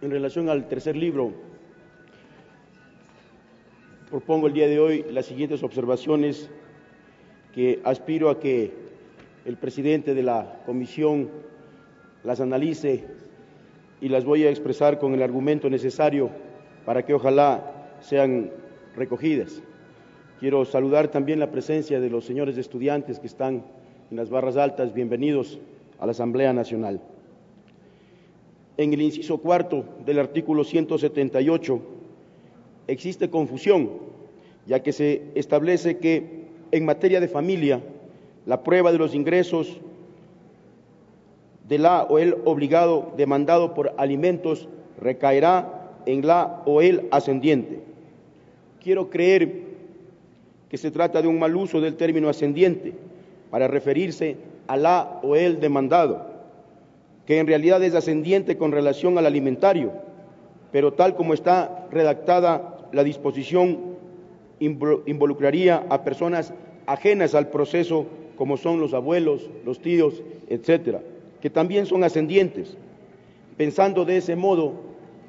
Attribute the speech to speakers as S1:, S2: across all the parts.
S1: En relación al tercer libro, propongo el día de hoy las siguientes observaciones que aspiro a que el presidente de la comisión las analice y las voy a expresar con el argumento necesario para que ojalá sean recogidas. Quiero saludar también la presencia de los señores estudiantes que están en las barras altas. Bienvenidos a la Asamblea Nacional. En el inciso cuarto del artículo 178 existe confusión, ya que se establece que en materia de familia la prueba de los ingresos de la o el obligado demandado por alimentos recaerá en la o el ascendiente. Quiero creer que se trata de un mal uso del término ascendiente para referirse a la o el demandado, que en realidad es ascendiente con relación al alimentario, pero tal como está redactada la disposición involucraría a personas ajenas al proceso, como son los abuelos, los tíos, etcétera, que también son ascendientes. Pensando de ese modo,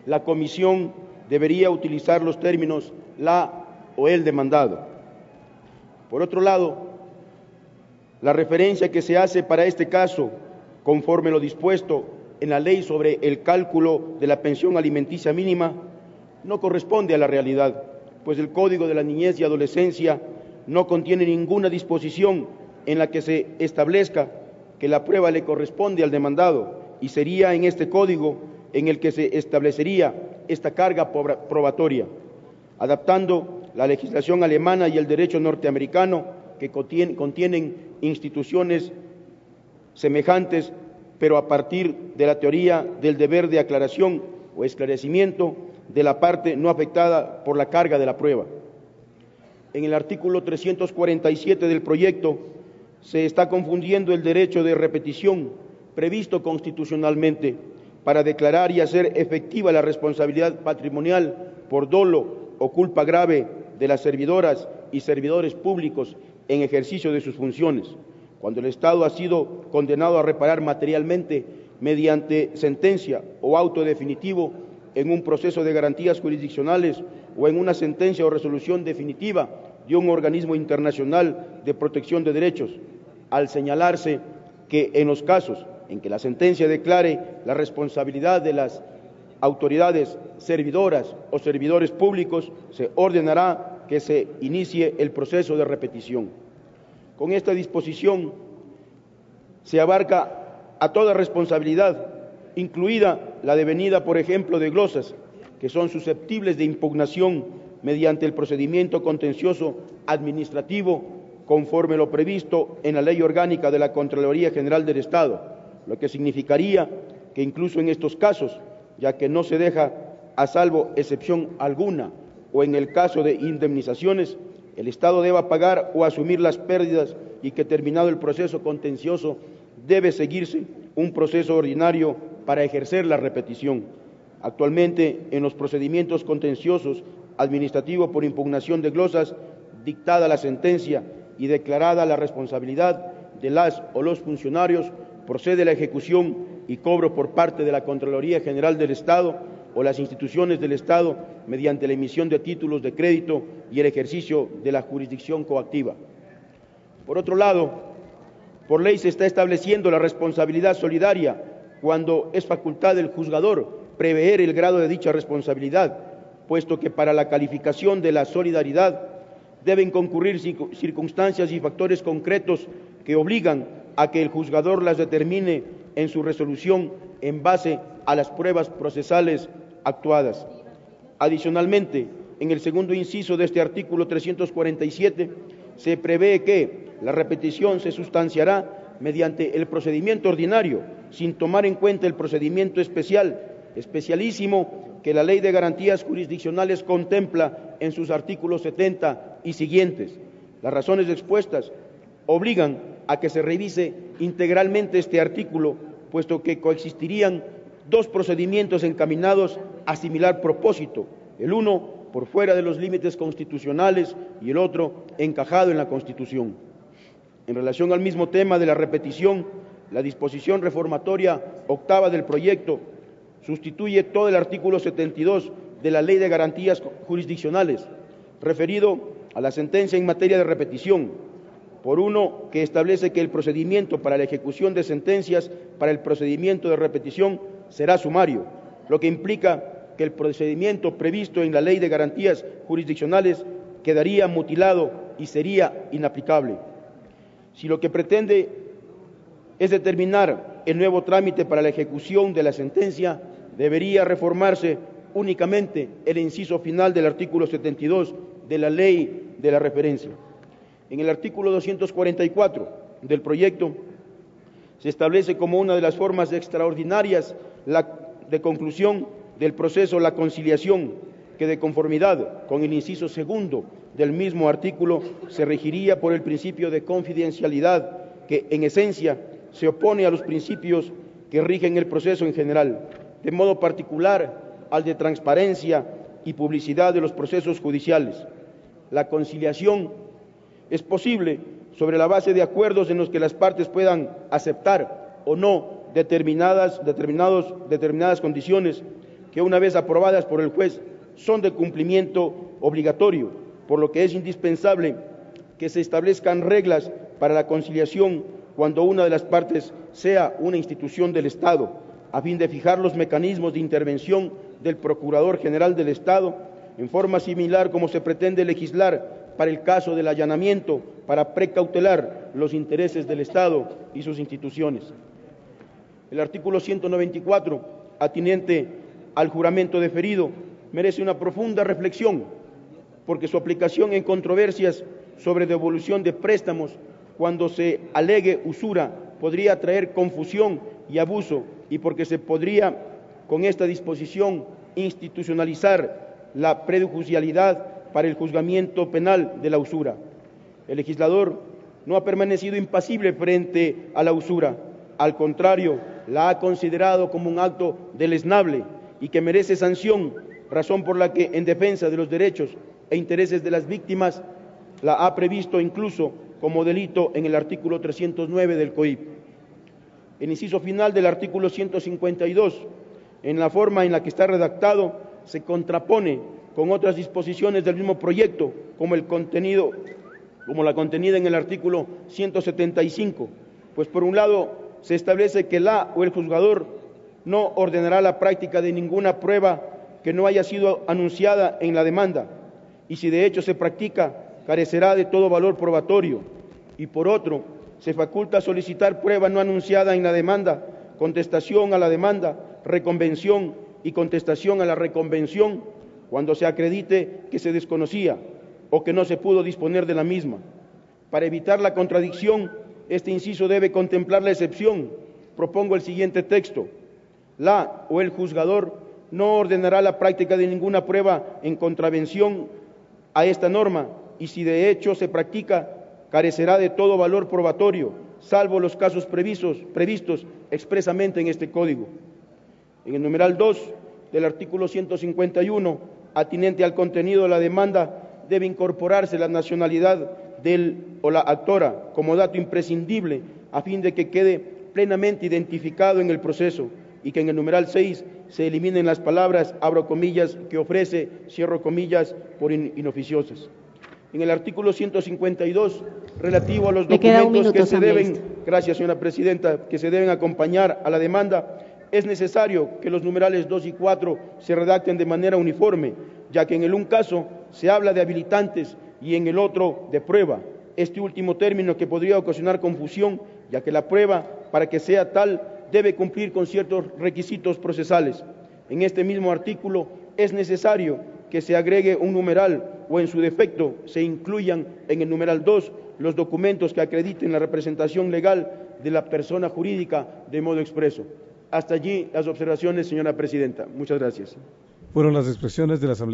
S1: la comisión debería utilizar los términos la o el demandado. Por otro lado, la referencia que se hace para este caso, conforme lo dispuesto en la ley sobre el cálculo de la pensión alimenticia mínima, no corresponde a la realidad, pues el Código de la Niñez y Adolescencia no contiene ninguna disposición en la que se establezca que la prueba le corresponde al demandado, y sería en este código en el que se establecería esta carga probatoria, adaptando la legislación alemana y el derecho norteamericano, que contienen instituciones semejantes, pero a partir de la teoría del deber de aclaración o esclarecimiento de la parte no afectada por la carga de la prueba. En el artículo 347 del proyecto se está confundiendo el derecho de repetición previsto constitucionalmente para declarar y hacer efectiva la responsabilidad patrimonial por dolo o culpa grave de las servidoras y servidores públicos en ejercicio de sus funciones, cuando el Estado ha sido condenado a reparar materialmente mediante sentencia o auto definitivo en un proceso de garantías jurisdiccionales o en una sentencia o resolución definitiva de un organismo internacional de protección de derechos, al señalarse que en los casos en que la sentencia declare la responsabilidad de las autoridades servidoras o servidores públicos, se ordenará que se inicie el proceso de repetición. Con esta disposición se abarca a toda responsabilidad, incluida la devenida, por ejemplo, de glosas, que son susceptibles de impugnación mediante el procedimiento contencioso administrativo, conforme lo previsto en la Ley Orgánica de la Contraloría General del Estado, lo que significaría que incluso en estos casos, ya que no se deja a salvo excepción alguna, o en el caso de indemnizaciones, el Estado deba pagar o asumir las pérdidas, y que terminado el proceso contencioso debe seguirse un proceso ordinario para ejercer la repetición. Actualmente, en los procedimientos contenciosos administrativos por impugnación de glosas, dictada la sentencia y declarada la responsabilidad de las o los funcionarios, procede la ejecución y cobro por parte de la Contraloría General del Estado o las instituciones del Estado mediante la emisión de títulos de crédito y el ejercicio de la jurisdicción coactiva. Por otro lado, por ley se está estableciendo la responsabilidad solidaria cuando es facultad del juzgador prever el grado de dicha responsabilidad, puesto que para la calificación de la solidaridad deben concurrir circunstancias y factores concretos que obligan a que el juzgador las determine en su resolución en base a las pruebas procesales actuadas. Adicionalmente, en el segundo inciso de este artículo 347 se prevé que la repetición se sustanciará mediante el procedimiento ordinario, sin tomar en cuenta el procedimiento especialísimo que la Ley de Garantías Jurisdiccionales contempla en sus artículos 70 y siguientes. Las razones expuestas obligan a que se revise integralmente este artículo, puesto que coexistirían dos procedimientos encaminados a similar propósito, el uno por fuera de los límites constitucionales y el otro encajado en la Constitución. En relación al mismo tema de la repetición, la disposición reformatoria octava del proyecto sustituye todo el artículo 72 de la Ley de Garantías Jurisdiccionales, referido a la sentencia en materia de repetición, por uno que establece que el procedimiento para la ejecución de sentencias para el procedimiento de repetición será sumario, lo que implica que el procedimiento previsto en la Ley de Garantías Jurisdiccionales quedaría mutilado y sería inaplicable. Si lo que pretende es determinar el nuevo trámite para la ejecución de la sentencia, debería reformarse únicamente el inciso final del artículo 72 de la Ley de la Referencia. En el artículo 244 del proyecto se establece como una de las formas extraordinarias de conclusión del proceso la conciliación, que de conformidad con el inciso segundo del mismo artículo se regiría por el principio de confidencialidad, que en esencia se opone a los principios que rigen el proceso en general, de modo particular al de transparencia y publicidad de los procesos judiciales. La conciliación es posible sobre la base de acuerdos en los que las partes puedan aceptar o no determinadas condiciones que, una vez aprobadas por el juez, son de cumplimiento obligatorio, por lo que es indispensable que se establezcan reglas para la conciliación cuando una de las partes sea una institución del Estado, a fin de fijar los mecanismos de intervención del Procurador General del Estado, en forma similar como se pretende legislar para el caso del allanamiento, para precautelar los intereses del Estado y sus instituciones. El artículo 194, atinente al juramento deferido, merece una profunda reflexión, porque su aplicación en controversias sobre devolución de préstamos, cuando se alegue usura, podría traer confusión y abuso, y porque se podría, con esta disposición, institucionalizar la prejudicialidad para el juzgamiento penal de la usura. El legislador no ha permanecido impasible frente a la usura, al contrario, la ha considerado como un acto deleznable y que merece sanción, razón por la que, en defensa de los derechos e intereses de las víctimas, la ha previsto incluso como delito en el artículo 309 del COIP. El inciso final del artículo 152, en la forma en la que está redactado, se contrapone con otras disposiciones del mismo proyecto, como la contenida en el artículo 175, pues por un lado se establece que la o el juzgador no ordenará la práctica de ninguna prueba que no haya sido anunciada en la demanda, y si de hecho se practica, carecerá de todo valor probatorio, y por otro, se faculta solicitar prueba no anunciada en la demanda, contestación a la demanda, reconvención y contestación a la reconvención, cuando se acredite que se desconocía o que no se pudo disponer de la misma. Para evitar la contradicción, este inciso debe contemplar la excepción. Propongo el siguiente texto: la o el juzgador no ordenará la práctica de ninguna prueba en contravención a esta norma, y si de hecho se practica, carecerá de todo valor probatorio, salvo los casos previstos expresamente en este Código. En el numeral 2 del artículo 151, atinente al contenido de la demanda, debe incorporarse la nacionalidad del o la actora como dato imprescindible, a fin de que quede plenamente identificado en el proceso, y que en el numeral 6 se eliminen las palabras, abro comillas, que ofrece, cierro comillas, por inoficiosas. En el artículo 152, relativo a los documentos que se deben, gracias señora presidenta, que se deben acompañar a la demanda, es necesario que los numerales 2 y 4 se redacten de manera uniforme, ya que en el un caso se habla de habilitantes y en el otro de prueba. Este último término que podría ocasionar confusión, ya que la prueba, para que sea tal, debe cumplir con ciertos requisitos procesales. En este mismo artículo es necesario que se agregue un numeral o, en su defecto, se incluyan en el numeral 2 los documentos que acrediten la representación legal de la persona jurídica de modo expreso. Hasta allí las observaciones, señora presidenta. Muchas gracias.
S2: Fueron las expresiones de la Asamblea.